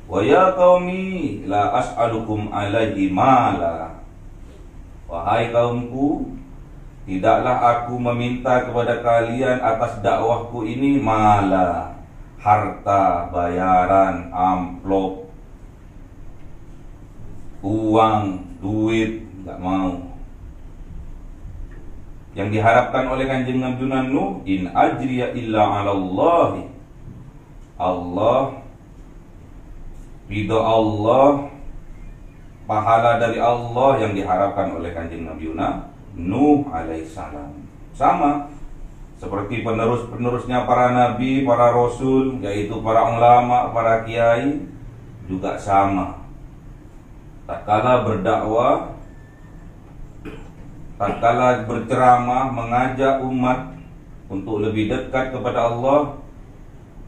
Wa ya qaumi la as'alukum alaihi mala. Wahai kaumku, tidaklah aku meminta kepada kalian atas dakwahku ini mala, harta, bayaran, amplop, uang, duit, enggak mau. Yang diharapkan oleh Kanjeng Nabi Nuh, in ajriya illa 'ala Allah. Allah, ridho Allah, pahala dari Allah yang diharapkan oleh Kanjeng Nabi Nuh alaihissalam. Sama seperti penerusnya para nabi, para rasul, yaitu para ulama, para kiai, juga sama. Tatkala berdakwah, tatkala berceramah, mengajak umat untuk lebih dekat kepada Allah,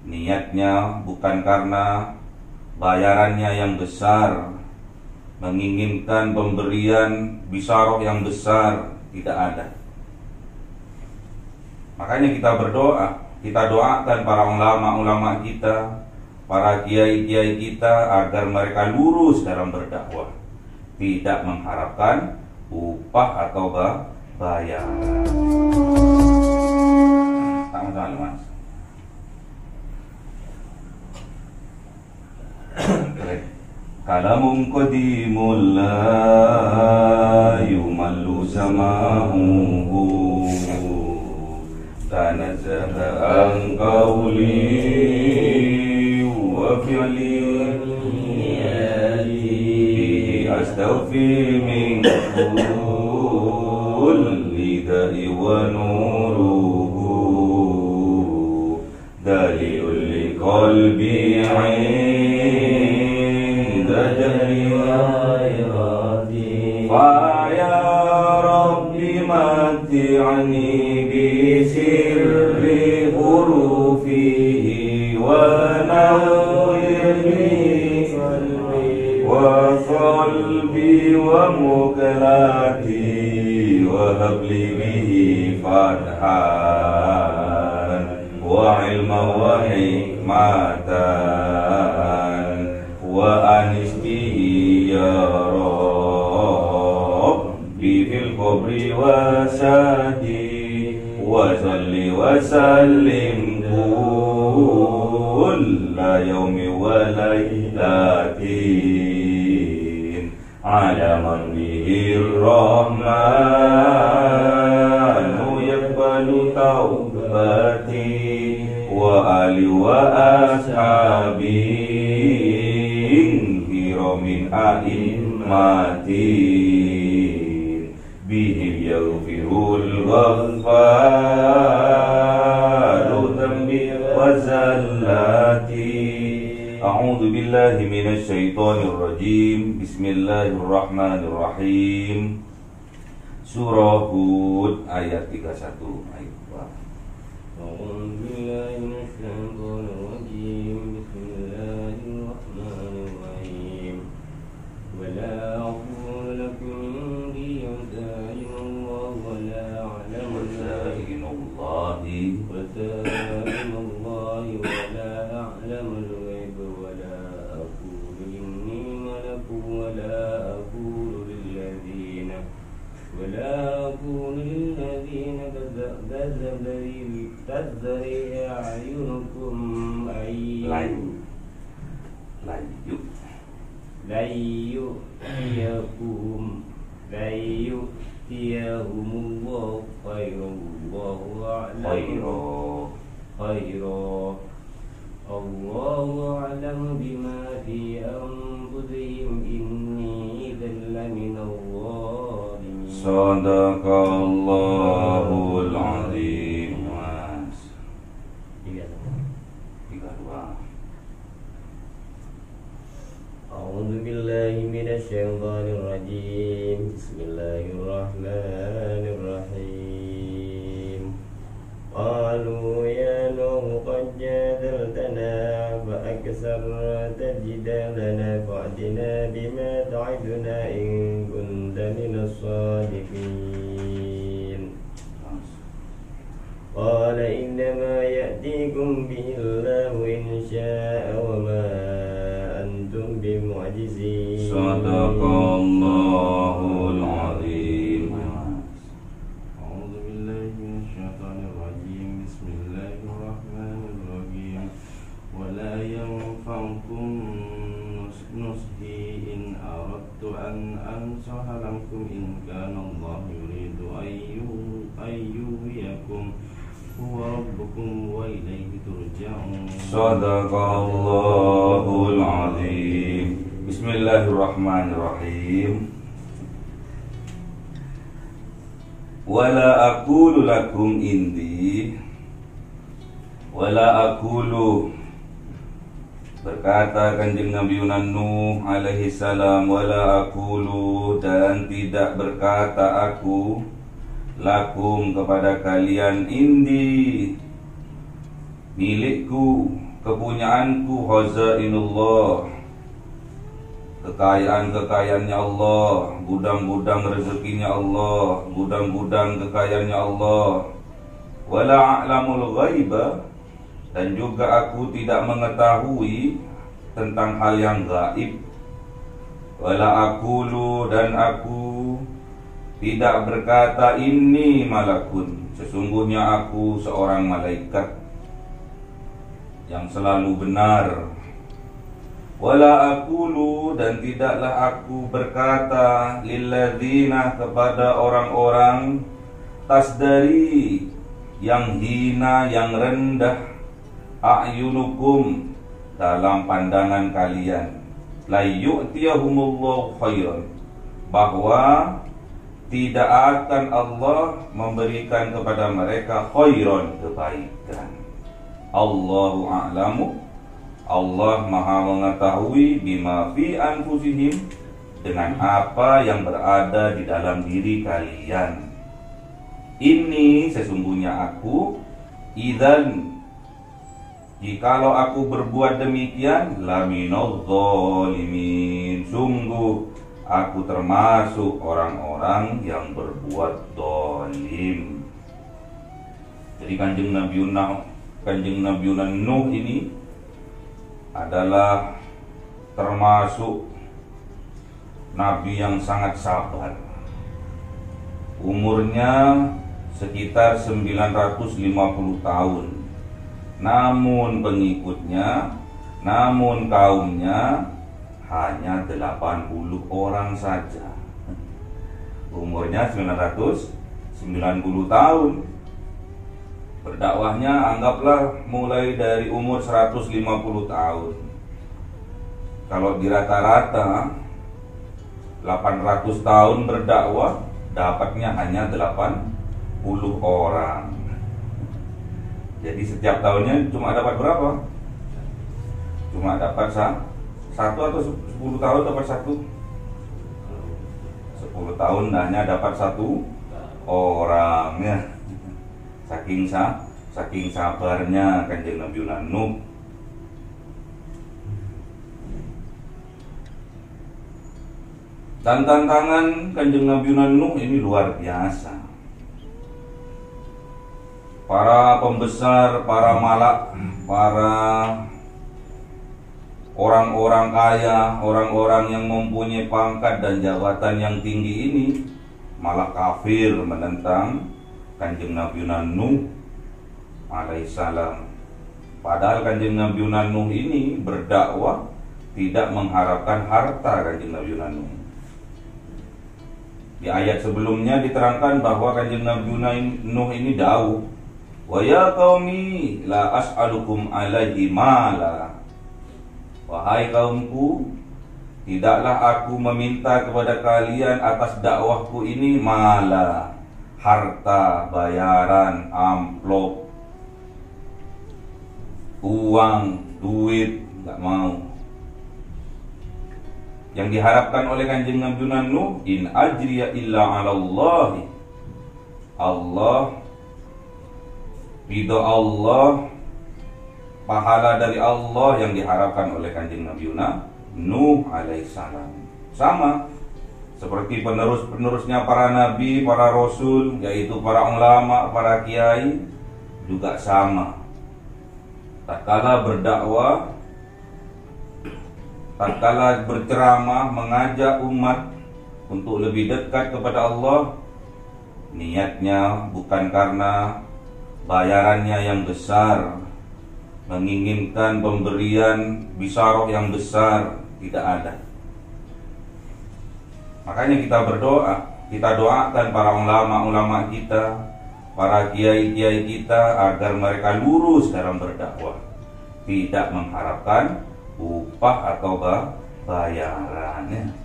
niatnya bukan karena bayarannya yang besar, menginginkan pemberian bisaroh yang besar, tidak ada. Makanya kita berdoa, kita doakan para ulama-ulama kita, para kiai-kiai kita agar mereka lurus dalam berdakwah, tidak mengharapkan upah atau bayaran. Sama-sama, Mas. Kalamun qadimul la yumallu samahu tanazzaha an qawli wa fi'li bihi astaghfi min kulli da'i wa nuruhu dalilul liqalbi Faya Rabbi mati'ani bisirri hurufihi wa nawirni wa qalbi wa mukalati wa habli bihi fathan wa ilma wa hikmatan wa anis bihi ya Rabbi fil qabri wa sadi wa salli wa sallim kulla yawmi wa laylatin ala man bihi rahmanu yaqbalu taubati wa ali wa ashabi min a'immatin bihim yaghfirul ghaffaru dhanbi wa zallati. A'udzu billahi minasy syaithanir rajim. Bismillahirrahmanirrahim. Surah Hud ayat 31. A'udzu billahi minasy syaithanir rajim. ولا أقول لكم عندي خزائن الله ولا أعلم خزائن الله ولا أعلم الغيب ولا أقول إني ملك ولا أقول للذين تزدري أعينكم لن يؤتيهم الله خيرا الله أعلم بما في أنفسهم إني إذا لمن الظالمين. Sadaqallahul azim. أعوذ بالله من الشيطان الرجيم. بسم الله الرحمن الرحيم. قالوا يا نوح قد جادلتنا فأكثرت جدالنا فأتنا بما تعدنا إن كنت من الصادقين. قال إنما يأتيكم به الله إن شاء وما أنتم Sadaqallahul azim. أعوذ بالله من الشيطان الرجيم بسم الله الرحمن الرحيم ولا ينفعكم نصحي إن أردت أن أنصح لكم إن كان الله يريد أن يغويكم هو ربكم وإليه ترجعون. Sadaqallahul azim. Bismillahirrahmanirrahim. Wala aqulu lakum indi, wala aqulu, berkata Kanjeng Nabi Nuh alaihi salam, wala aqulu, dan tidak berkata aku, lakum, kepada kalian, indi, milikku, kepunyaanku, khazainullah, kekayaan-kekayaannya Allah, gudang-gudang rezekinya Allah, gudang-gudang kekayaannya Allah. Wala a'lamul ghaiba, dan juga aku tidak mengetahui tentang hal yang gaib. Wala aqulu, dan aku tidak berkata inni malakun, sesungguhnya aku seorang malaikat yang selalu benar. Wala aqulu, dan tidaklah aku berkata lilladzina, kepada orang-orang tasdari, yang hina, yang rendah, a'yunukum, dalam pandangan kalian, la yu'tiyahumullahu khairan, bahwa tidak akan Allah memberikan kepada mereka khairan, kebaikan. Allahu a'lamu, Allah maha mengetahui, bima fi anfusihim, dengan apa yang berada di dalam diri kalian. Ini sesungguhnya aku, idzan, jikalau aku berbuat demikian, laminadz zalimin, sungguh aku termasuk orang-orang yang berbuat zalim. Jadi Kanjeng Nabi Nuh ini adalah termasuk nabi yang sangat sabar. Umurnya sekitar 950 tahun. Namun pengikutnya, namun kaumnya hanya 80 orang saja. Umurnya 990 tahun. Berdakwahnya anggaplah mulai dari umur 150 tahun. Kalau di rata-rata 800 tahun berdakwah, dapatnya hanya 80 orang. Jadi setiap tahunnya cuma dapat berapa? Cuma dapat satu atau 10 tahun dapat satu? 10 tahun hanya dapat satu orang, ya. Saking sabarnya Kanjeng Nabi Nuh. Dan tantangan Kanjeng Nabi Nuh ini luar biasa. Para pembesar, para malak, para orang-orang kaya, orang-orang yang mempunyai pangkat dan jabatan yang tinggi ini malah kafir menentang Kanjeng Nabi Nuh alaihissalam. Padahal Kanjeng Nabi Nuh ini berdakwah tidak mengharapkan harta Kanjeng Nabi Nuh. Di ayat sebelumnya diterangkan bahwa Kanjeng Nabi Nuh ini dawuh, wa ya qaumi la as'alukum alaihi mala. Wahai kaumku, tidaklah aku meminta kepada kalian atas dakwahku ini mala, harta, bayaran, amplop, uang, duit, enggak mau. Yang diharapkan oleh Kanjeng Nabi Nuh, in ajriya illa 'ala Allah. Allah, ridho Allah, pahala dari Allah yang diharapkan oleh Kanjeng Nabi Nuh alaihissalam. Sama seperti penerusnya para nabi, para rasul, yaitu para ulama, para kiai, juga sama. Tatkala berdakwah tatkala berceramah mengajak umat untuk lebih dekat kepada Allah, niatnya bukan karena bayarannya yang besar, menginginkan pemberian bisyarah yang besar, tidak ada. Makanya kita berdoa, kita doakan para ulama-ulama kita, para kiai-kiai kita agar mereka lurus dalam berdakwah, tidak mengharapkan upah atau bayarannya.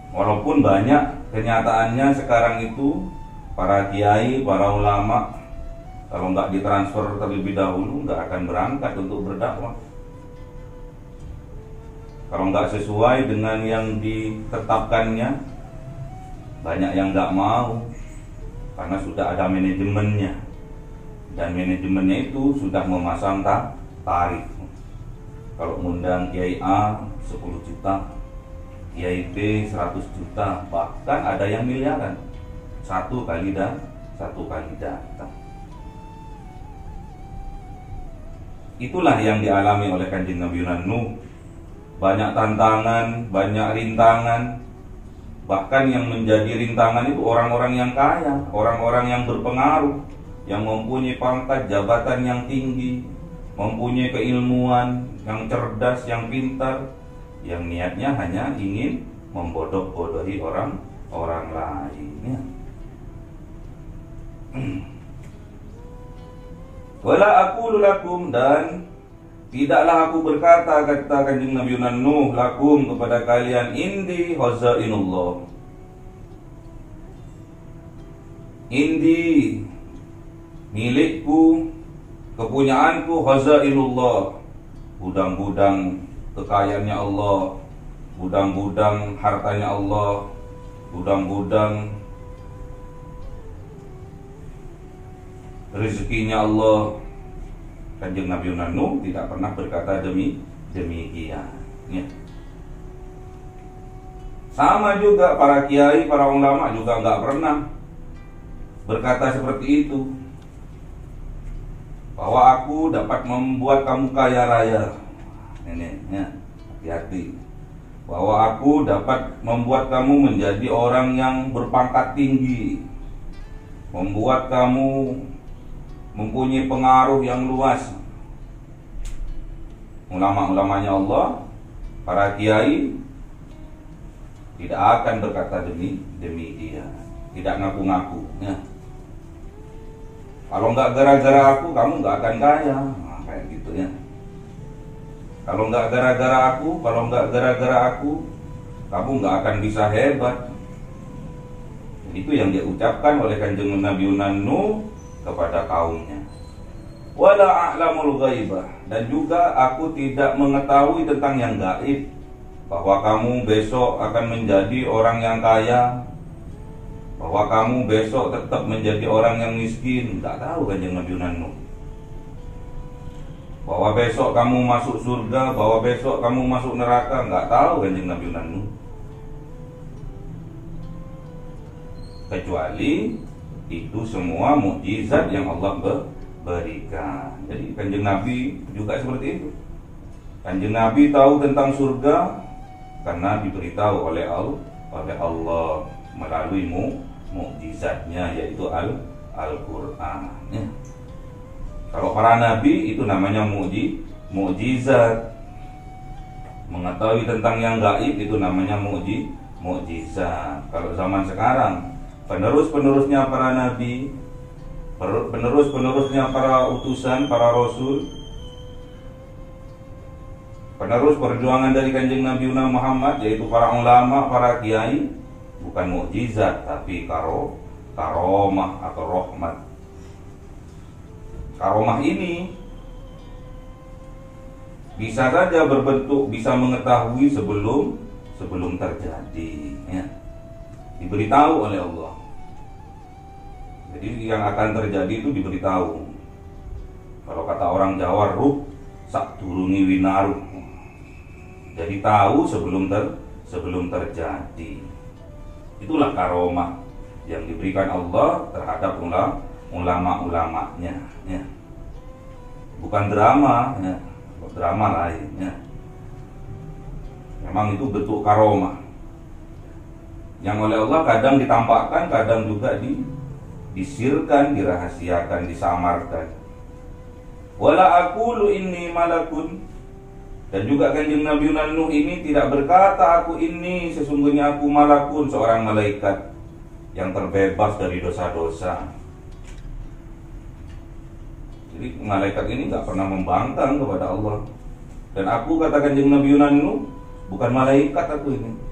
Walaupun banyak kenyataannya sekarang itu para kiai, para ulama kalau nggak ditransfer terlebih dahulu nggak akan berangkat untuk berdakwah. Kalau nggak sesuai dengan yang ditetapkannya, banyak yang nggak mau karena sudah ada manajemennya, dan manajemennya itu sudah memasang tarif. Kalau mengundang Kiai A 10 juta, Kiai B 100 juta, bahkan ada yang miliaran satu kali datang. Itulah yang dialami oleh Kanjeng Nabi Nuh. Banyak tantangan, banyak rintangan. Bahkan yang menjadi rintangan itu orang-orang yang kaya, orang-orang yang berpengaruh, yang mempunyai pangkat jabatan yang tinggi, mempunyai keilmuan, yang cerdas, yang pintar, yang niatnya hanya ingin membodoh-bodohi orang lainnya. Wala aqulu lakum, dan tidaklah aku berkata, kata Kanjeng Nabi Nuh, lakum kepada kalian, indi khazainullah. Indi milikku, kepunyaanku, khazainullah, gudang-gudang kekayaannya Allah, gudang-gudang hartanya Allah, gudang-gudang rezekinya Allah. Kanjeng Nabi Nuh tidak pernah berkata demikian. Ya. Sama juga para kiai, para ulama juga nggak pernah berkata seperti itu, bahwa aku dapat membuat kamu kaya raya. Ini, ya, hati-hati. Bahwa aku dapat membuat kamu menjadi orang yang berpangkat tinggi, membuat kamu mempunyai pengaruh yang luas. Ulama-ulamanya Allah, para kiai tidak akan berkata demikian, tidak ngaku-ngaku. Ya. Kalau nggak gara-gara aku, kamu nggak akan kaya, nah, kayak gitu ya. Kalau nggak gara-gara aku, kamu nggak akan bisa hebat. Itu yang dia ucapkan oleh Kanjeng Nabi Nuh kepada kaumnya. Wala a'lamul ghaibah, dan juga aku tidak mengetahui tentang yang gaib, bahwa kamu besok akan menjadi orang yang kaya, bahwa kamu besok tetap menjadi orang yang miskin. Tak tahu Kanjeng Nabi Nuh. Bahwa besok kamu masuk surga, bahwa besok kamu masuk neraka, nggak tahu Kanjeng Nabi Nuh. Kecuali itu semua mukjizat yang Allah berikan. Jadi Kanjeng Nabi juga seperti itu. Kanjeng Nabi tahu tentang surga karena diberitahu oleh Allah melalui mukjizatnya, yaitu Al-Qur'an. Ya. Kalau para nabi itu namanya mukjizat. Mengetahui tentang yang gaib itu namanya mukjizat. Kalau zaman sekarang, penerus-penerusnya para nabi, penerus-penerusnya para utusan, para rasul, penerus perjuangan dari Kanjeng Nabi Muhammad, yaitu para ulama, para kiai, bukan mukjizat tapi karomah atau rahmat. Karomah ini bisa saja berbentuk, bisa mengetahui sebelum terjadi, ya. Diberitahu oleh Allah. Jadi yang akan terjadi itu diberitahu. Kalau kata orang Jawa, ruh sak durungi winaruh. Jadi tahu sebelum terjadi. Itulah karomah yang diberikan Allah terhadap ulama-ulamanya, ya. Bukan drama, ya. Drama lain, ya. Memang itu bentuk karomah yang oleh Allah kadang ditampakkan, kadang juga disirkan, dirahasiakan, disamarkan. Wala aqulu inni malakun, dan juga kanjeng Nabi Nuh ini tidak berkata aku ini, sesungguhnya aku malakun, seorang malaikat yang terbebas dari dosa-dosa. Jadi malaikat ini nggak pernah membangkang kepada Allah. Dan aku, kata kanjeng Nabi Nuh, bukan malaikat aku ini.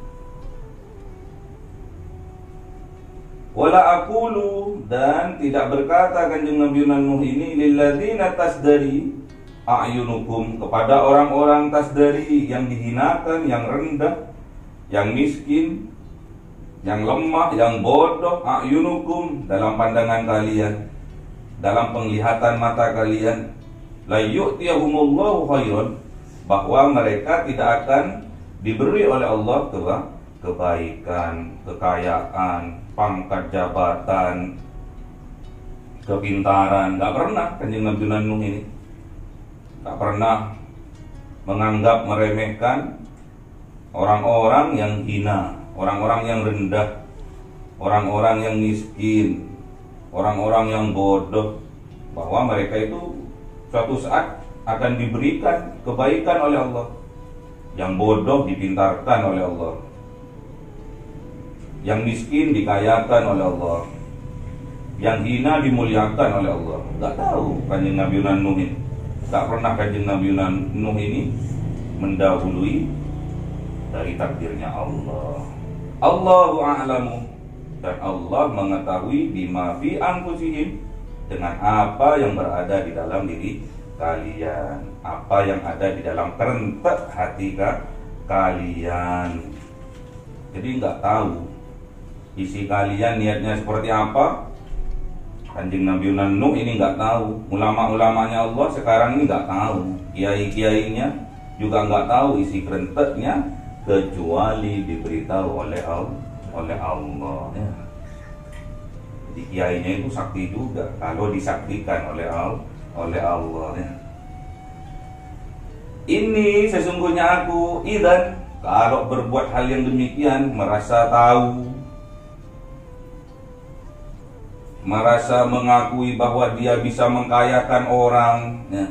Wala aqulu, dan tidak berkata kanjeng Nabi Nuh ini lilladzina tasdari a'yunukum, kepada orang-orang tasdari yang dihinakan, yang rendah, yang miskin, yang lemah, yang bodoh, a'yunukum, dalam pandangan kalian, dalam penglihatan mata kalian, la yu'tiyahumullahu khairan, bahwa mereka tidak akan diberi oleh Allah kebaikan, kekayaan, pangkat jabatan, kepintaran. Gak pernah kanjeng Nabi Nuh ini, gak pernah menganggap meremehkan orang-orang yang hina, orang-orang yang rendah, orang-orang yang miskin, orang-orang yang bodoh, bahwa mereka itu suatu saat akan diberikan kebaikan oleh Allah. Yang bodoh dipintarkan oleh Allah, yang miskin dikayakan oleh Allah, yang hina dimuliakan oleh Allah. Gak tahu kanjeng Nabi Nuh ini, gak pernah kanjeng Nabi Nuh ini mendahului dari takdirnya Allah. Allahu a'lamu, dan Allah mengetahui bima fi anfusihim, dengan apa yang berada di dalam diri kalian, apa yang ada di dalam kerentek hati kalian. Jadi nggak tahu isi kalian niatnya seperti apa. Kanjeng Nabi Nuh ini nggak tahu, ulama-ulamanya Allah sekarang ini nggak tahu, kiai-kiainya juga nggak tahu isi kerenteknya, kecuali diberitahu oleh Allah. Ya. Jadi kiainya itu sakti juga kalau disaktikan oleh Allah. Ya. Ini sesungguhnya aku, idan, kalau berbuat hal yang demikian, merasa tahu, merasa mengakui bahwa dia bisa mengkayakan orang, ya,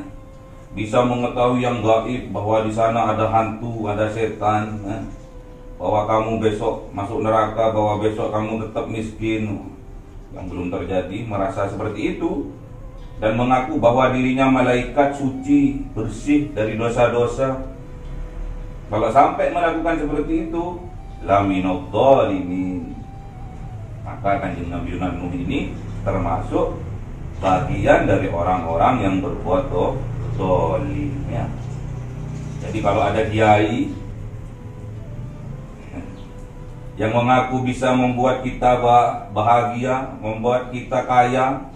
bisa mengetahui yang gaib, bahwa di sana ada hantu, ada setan, ya, bahwa kamu besok masuk neraka, bahwa besok kamu tetap miskin, yang belum terjadi, merasa seperti itu, dan mengaku bahwa dirinya malaikat suci, bersih dari dosa-dosa. Kalau sampai melakukan seperti itu, laminadh dhalimin, maka kanjeng Nabi Nuh ini termasuk bagian dari orang-orang yang berbuat zalim. Ya. Jadi kalau ada kiai yang mengaku bisa membuat kita bahagia, membuat kita kaya,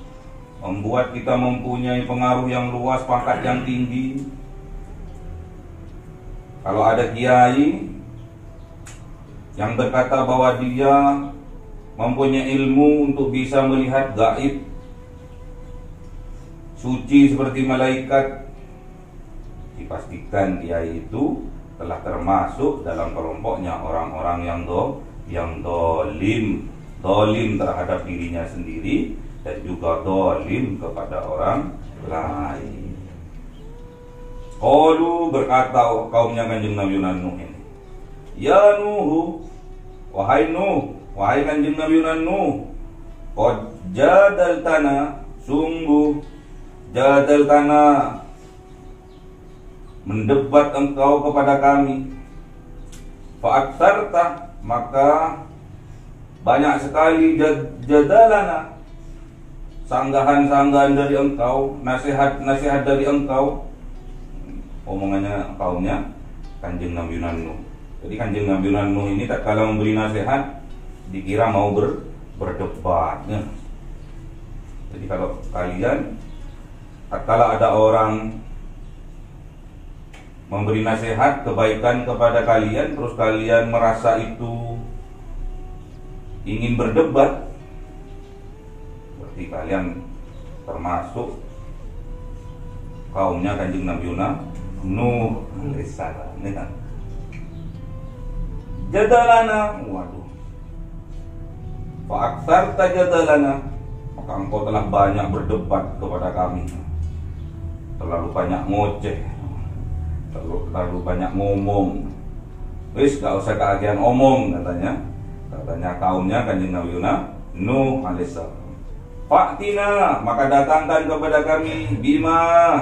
membuat kita mempunyai pengaruh yang luas, pangkat yang tinggi. Kalau ada kiai yang berkata bahwa dia mempunyai ilmu untuk bisa melihat gaib, suci seperti malaikat, dipastikan kiai itu telah termasuk dalam kelompoknya orang-orang yang dolim terhadap dirinya sendiri, dan juga dolim kepada orang lain. Qalu, berkata kaumnya kanjeng Nabi Nuh ini, ya Nuh, wahai Nuh, wahai kanjeng Nabi Nuh, qad jadaltana, sungguh jadaltana, mendebat engkau kepada kami, fa'aktsarta, maka banyak sekali jadalana, sanggahan-sanggahan dari engkau, nasihat-nasihat dari engkau. Omongannya kaumnya kanjeng Nabi Nuh. Jadi kanjeng Nabi Nuh ini tak kala memberi nasihat dikira mau berdebat. Ya. Jadi kalau kalian tak kala ada orang memberi nasihat kebaikan kepada kalian, terus kalian merasa itu ingin berdebat, berarti kalian termasuk kaumnya kanjeng Nabi Nuh alaihissalam. jadalana, waduh, fa'aktsarta jadalana, maka engkau telah banyak berdebat kepada kami, terlalu banyak ngoceh, terlalu banyak ngomong. Wis gak usah keagian omong, katanya kaumnya Kanjeng Nabi Nuh alaihissalam. Fa'tina, maka datangkan kepada kami, bima,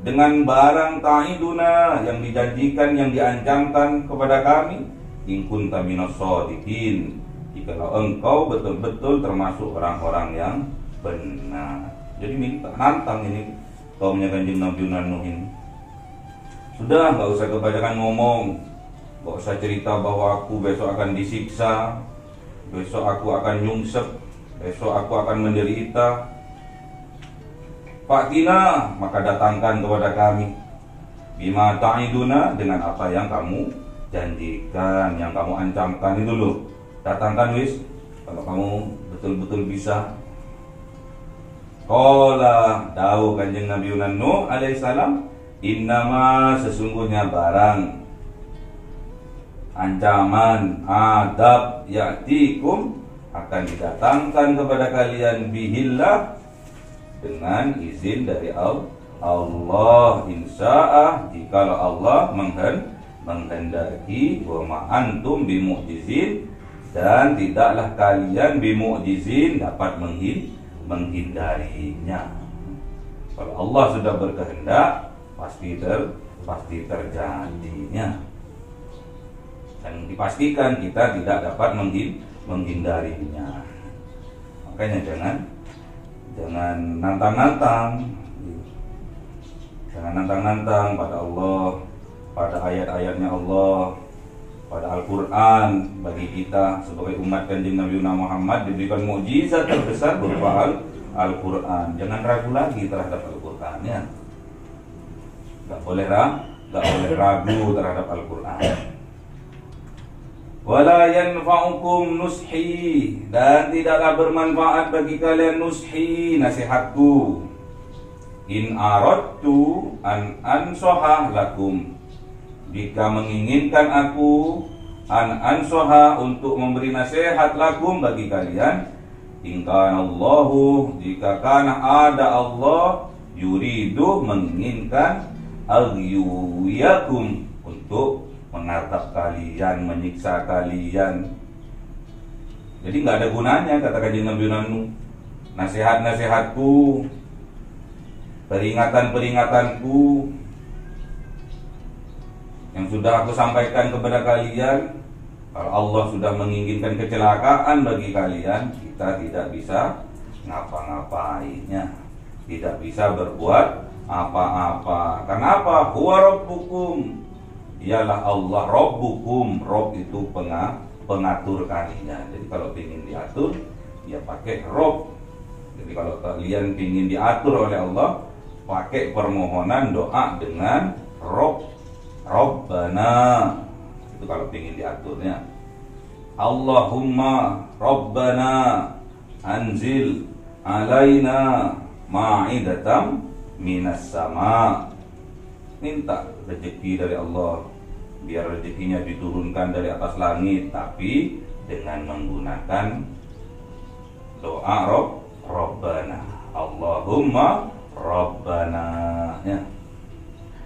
dengan barang ta'iduna, yang dijanjikan, yang diancamkan kepada kami, in kunta minas shadiqin, jikalau engkau betul-betul termasuk orang-orang yang benar. Jadi minta, nantang ini kaumnya Kanjeng Nabi Nuh ini. Sudah, gak usah kebanyakan ngomong, gak usah cerita bahwa aku besok akan disiksa, besok aku akan nyungsep, besok aku akan menderita. Fa'tina, maka datangkan kepada kami, bima ta'iduna, dengan apa yang kamu janjikan, yang kamu ancamkan itu loh. Datangkan wis, kalau kamu betul-betul bisa. Qala, dawuh Kanjeng Nabi Nuh alaihissalam, innama, sesungguhnya barang ancaman, adab, ya'tikum, akan didatangkan kepada kalian, bihillah, dengan izin dari Allah, insya'ah, jikalau Allah menghendaki, wa ma'antum bimu'jizin, dan tidaklah kalian bimu'jizin, dapat menghindarinya. Kalau Allah sudah berkehendak, pasti terjadinya. Dan dipastikan kita tidak dapat menghindarinya. Makanya jangan nantang-nantang, jangan nantang-nantang pada Allah, pada ayat-ayatnya Allah, pada Al-Quran. Bagi kita sebagai umat Kanjeng Nabi Muhammad diberikan mukjizat terbesar berupa Al-Quran. Jangan ragu lagi terhadap Al-Quran, ya. Gak boleh ragu terhadap Al-Quran. Wala yanfa'ukum nushi, dan tidaklah bermanfaat bagi kalian nushi, nasihatku. In aradtu an ansoha lakum, jika menginginkan aku, an ansoha, untuk memberi nasihat, lakum, bagi kalian. In kana Allahu, jika kana ada Allah, yuridu, menginginkan, aghwiyakum, untuk menatap kalian, menyiksa kalian. Jadi nggak ada gunanya, kata Kanjeng Nabi Nuh, nasihat-nasihatku, peringatan-peringatanku yang sudah aku sampaikan kepada kalian. Kalau Allah sudah menginginkan kecelakaan bagi kalian, kita tidak bisa ngapa-ngapainnya, tidak bisa berbuat apa-apa. Kenapa? Huwa rabbukum, ialah Allah, Rabbukum, Rob itu pengatur kalian. Jadi kalau ingin diatur, ya pakai Rob. Jadi kalau kalian ingin diatur oleh Allah, pakai permohonan doa dengan Rob, Rabbana. Itu kalau ingin diaturnya. Allahumma Rabbana anzil alaina ma'idatam minas sama. Minta rezeki dari Allah, biar rezekinya diturunkan dari atas langit, tapi dengan menggunakan doa Rabbana. Allahumma Rabbana, ya.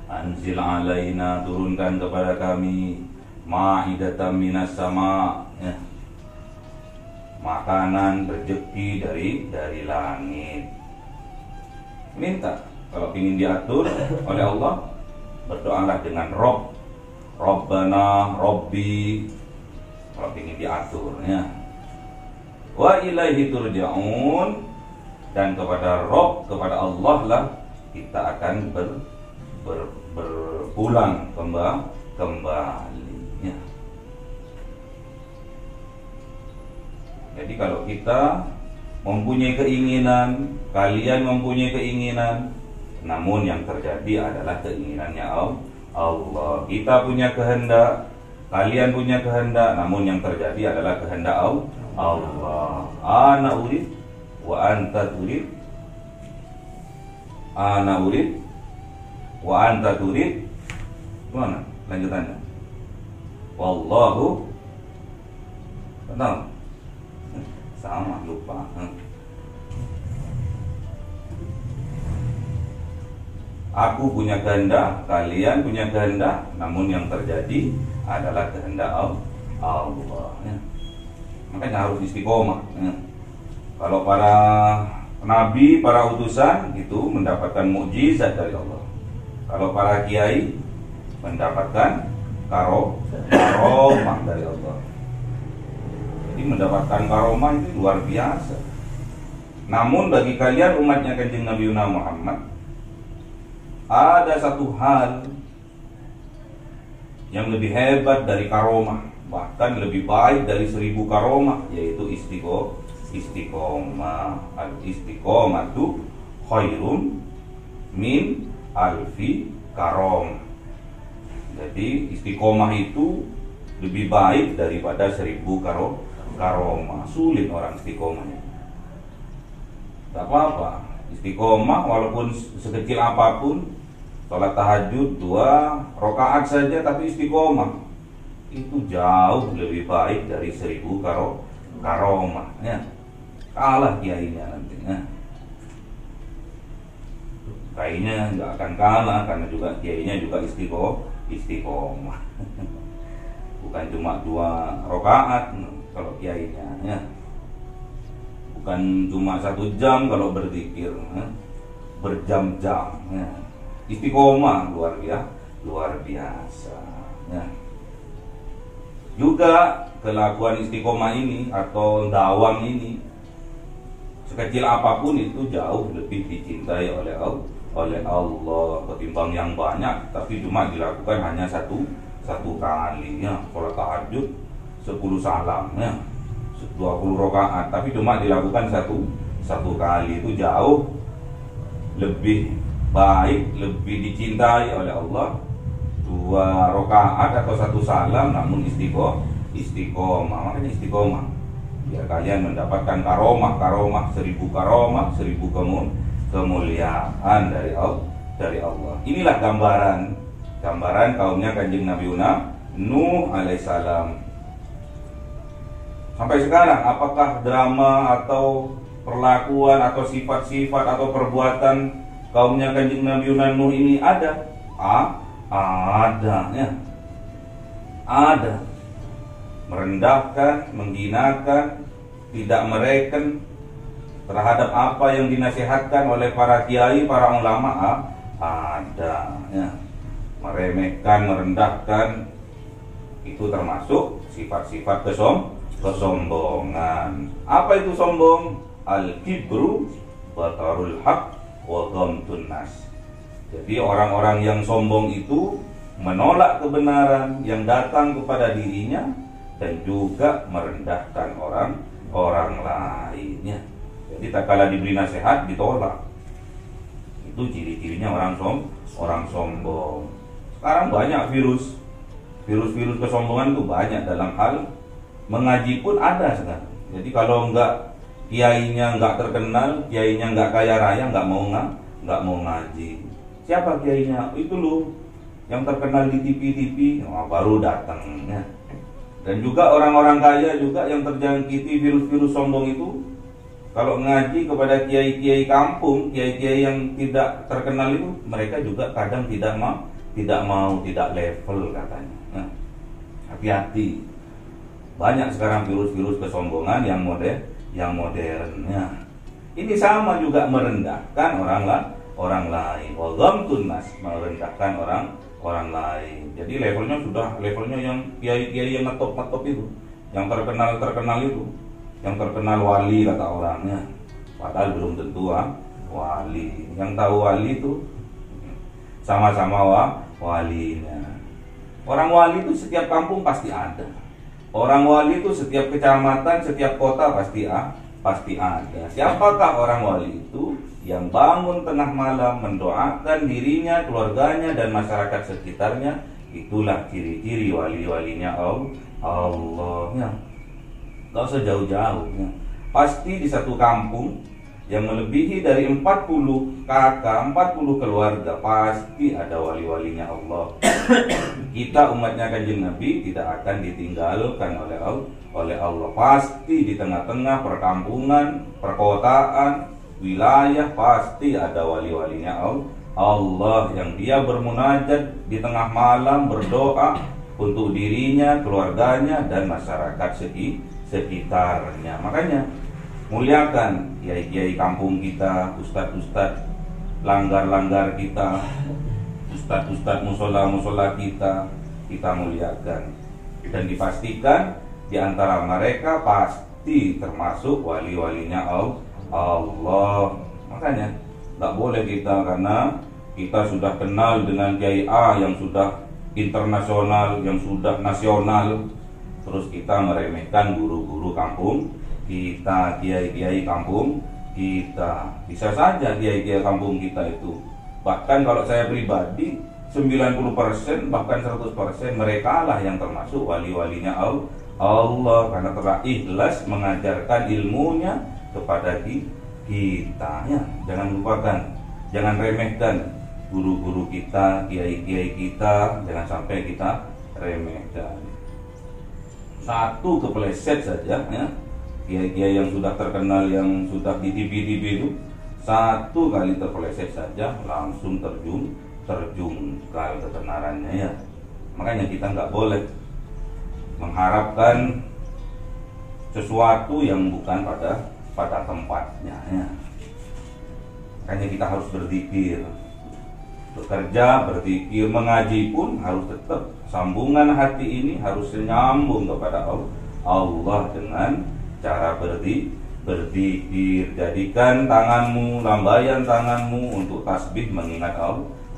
Anzil alaina, turunkan kepada kami, ma'idatan minas sama, ya, makanan, rezeki dari langit. Minta, kalau ingin diatur oleh Allah, berdoalah dengan Rob, Rabbana, Robbi, kalau ingin diaturnya. Wa ilaihi turja'un, dan kepada Rob, kepada Allah lah kita akan berpulang kembalinya. Jadi kalau kita mempunyai keinginan, kalian mempunyai keinginan, namun yang terjadi adalah keinginannya Allah. Kita punya kehendak, kalian punya kehendak, namun yang terjadi adalah kehendak Allah. Ana urid wa anta turid, ana urid wa anta turid. Mana lanjutannya? Wallahu Betul? Sama, lupa. Aku punya kehendak, kalian punya kehendak, namun yang terjadi adalah kehendak Allah. Ya. Makanya harus istiqomah. Ya. Kalau para nabi, para utusan itu mendapatkan mukjizat dari Allah. Kalau para kiai mendapatkan karomah dari Allah. Jadi mendapatkan karomah itu luar biasa. Namun bagi kalian umatnya Kanjeng Nabi Muhammad, ada satu hal yang lebih hebat dari karomah, bahkan lebih baik dari 1000 karomah, yaitu istiqomah. Al-istiqomatu khairun min alfi karom. Jadi istiqomah itu lebih baik daripada 1000 karomah. Sulit orang istiqomahnya. Tak apa-apa, istiqomah walaupun sekecil apapun, sholat tahajud 2 rakaat saja tapi istiqomah, itu jauh lebih baik dari 1000 karomah. Ya. Kalah kiainya nantinya. Kiainya nggak akan kalah karena juga kiainya juga istiqomah. Bukan cuma 2 rakaat kalau kiainya, ya. Bukan cuma 1 jam kalau berzikir, ya. Berjam-jam, ya. Istiqomah luar biasa, ya. Juga kelakuan istiqomah ini atau dawam ini, sekecil apapun itu jauh lebih dicintai oleh Allah ketimbang yang banyak tapi cuma dilakukan hanya satu kali, ya. Sholat tahajud 10 salam, ya. 20 rakaat tapi cuma dilakukan satu kali, itu jauh lebih baik, lebih dicintai oleh Allah 2 rakaat atau 1 salam namun istiqomah. Makanya istiqomah biar kalian mendapatkan karomah 1000 karomah, 1000 kemuliaan dari Allah. Inilah gambaran kaumnya Kanjeng Nabi Nuh alaihissalam. Sampai sekarang apakah drama atau perlakuan atau sifat-sifat atau perbuatan kaumnya Kanjeng Nabi Nuh ini ada? Ada, ya. Ada. Merendahkan, menghinakan, tidak mereken terhadap apa yang dinasihatkan oleh para kiai, para ulama, ada, ya. Meremehkan, merendahkan, itu termasuk sifat-sifat kesombongan. Apa itu sombong? Al-kibru batarul haq wa ghamtun nas. Jadi orang-orang yang sombong itu menolak kebenaran yang datang kepada dirinya dan juga merendahkan orang lainnya. Jadi tak kala diberi nasihat ditolak. Itu ciri-cirinya orang sombong. Sekarang banyak virus kesombongan itu banyak dalam hal mengaji pun ada sekarang. Jadi kalau kiainya enggak terkenal, kiainya enggak kaya raya, enggak mau ngaji. Siapa kiainya? Itu loh yang terkenal di TV, baru datang, ya. Dan juga orang-orang kaya juga yang terjangkiti virus sombong itu, kalau ngaji kepada kiai-kiai kampung, kiai-kiai yang tidak terkenal itu, mereka juga kadang tidak level katanya. Nah, hati-hati. Banyak sekarang virus kesombongan yang modern, ya. Ini sama juga merendahkan orang lain. Wa ghamtun nas, merendahkan orang lain. Jadi levelnya yang kiai-kiai yang ngetop itu, yang terkenal itu, yang terkenal wali kata orangnya. Padahal belum tentu wali. Yang tahu wali itu sama-sama walinya. Orang wali itu setiap kampung pasti ada. Orang wali itu setiap kecamatan, setiap kota pasti ada. Siapakah orang wali itu? Yang bangun tengah malam mendoakan dirinya, keluarganya dan masyarakat sekitarnya. Itulah ciri-ciri wali-walinya Allah, ya. Gak usah jauh-jauh, ya. Pasti di satu kampung yang melebihi dari 40 kakak, 40 keluarga, pasti ada wali-walinya Allah. Kita umatnya Kanjeng Nabi tidak akan ditinggalkan oleh Allah. Pasti di tengah-tengah perkampungan, perkotaan, wilayah, pasti ada wali-walinya Allah yang dia bermunajat di tengah malam, berdoa untuk dirinya, keluarganya, dan masyarakat sekitarnya. Makanya muliakan kiai-kiai kampung kita, ustadz-ustadz langgar-langgar kita, ustadz-ustadz musola-musola kita muliakan. Dan dipastikan di antara mereka pasti termasuk wali-walinya Allah. Makanya nggak boleh kita, karena kita sudah kenal dengan kiai A yang sudah internasional, yang sudah nasional, terus kita meremehkan guru-guru kampung kita, kiai-kiai kampung kita. Bisa saja kiai-kiai kampung kita itu, bahkan kalau saya pribadi 90% bahkan 100% mereka lah yang termasuk wali-walinya Allah, karena telah ikhlas mengajarkan ilmunya kepada kita. Ya, jangan lupakan, jangan remehkan guru-guru kita, kiai-kiai kita, jangan sampai kita remehkan. Satu kepleset saja, ya, kiai-kiai yang sudah terkenal, yang sudah di TV itu, satu kali terpeleset saja langsung terjungkal ketenarannya, ya. Makanya kita nggak boleh mengharapkan sesuatu yang bukan pada tempatnya, ya. Makanya kita harus berzikir, bekerja, berzikir, mengaji pun harus tetap sambungan hati ini harus nyambung kepada Allah dengan cara berzikir. Jadikan tanganmu, lambaian tanganmu untuk tasbih mengingat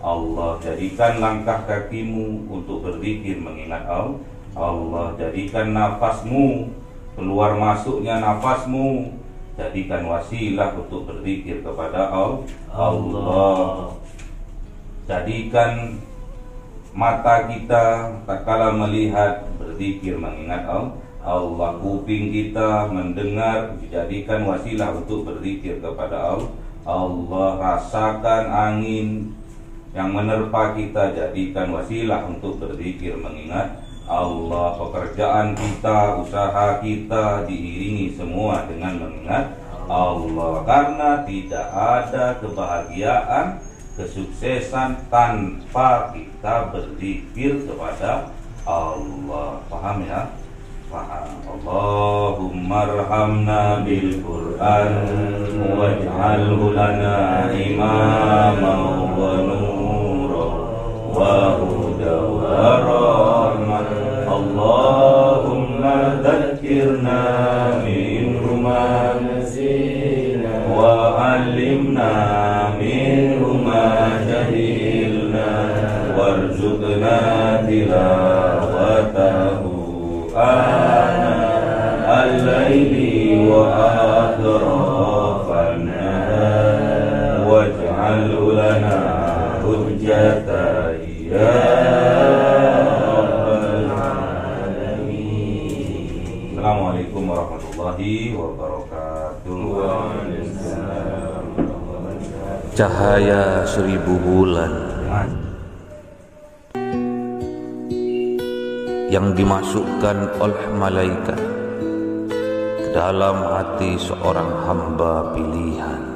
Allah. Jadikan langkah kakimu untuk berzikir mengingat Allah. Jadikan nafasmu, keluar masuknya nafasmu, jadikan wasilah untuk berzikir kepada Allah. Jadikan mata kita tatkala melihat berzikir mengingat Allah. Kuping kita mendengar, dijadikan wasilah untuk berzikir kepada Allah. Rasakan angin yang menerpa kita, jadikan wasilah untuk berzikir mengingat Allah. Pekerjaan kita, usaha kita diiringi semua dengan mengingat Allah, karena tidak ada kebahagiaan, kesuksesan tanpa kita berzikir kepada Allah. Paham ya? Paham. Allahumma arhamna bil Qur'an waj'alhu lana imaman wa nura wa huda wa rahmah. Allahumma dzakirna minhu ma nasina wa 'allimna minhu ma jahilna warzuqna tilawatahu ana al-laili wa atrafan nahar waj'alhu lana hujjatan ya rabbal alamin. Assalamualaikum warahmatullahi wabarakatuh. Cahaya 1000 bulan yang dimasukkan oleh malaikat ke dalam hati seorang hamba pilihan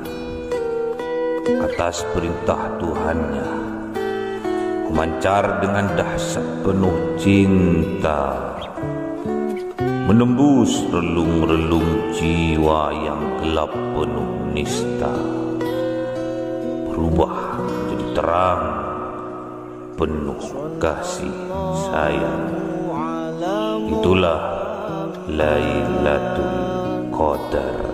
atas perintah Tuhannya, memancar dengan dahsyat penuh cinta, menembus relung-relung jiwa yang gelap penuh nista, berubah menjadi terang penuh kasih sayang. Itulah Lailatul Qadar.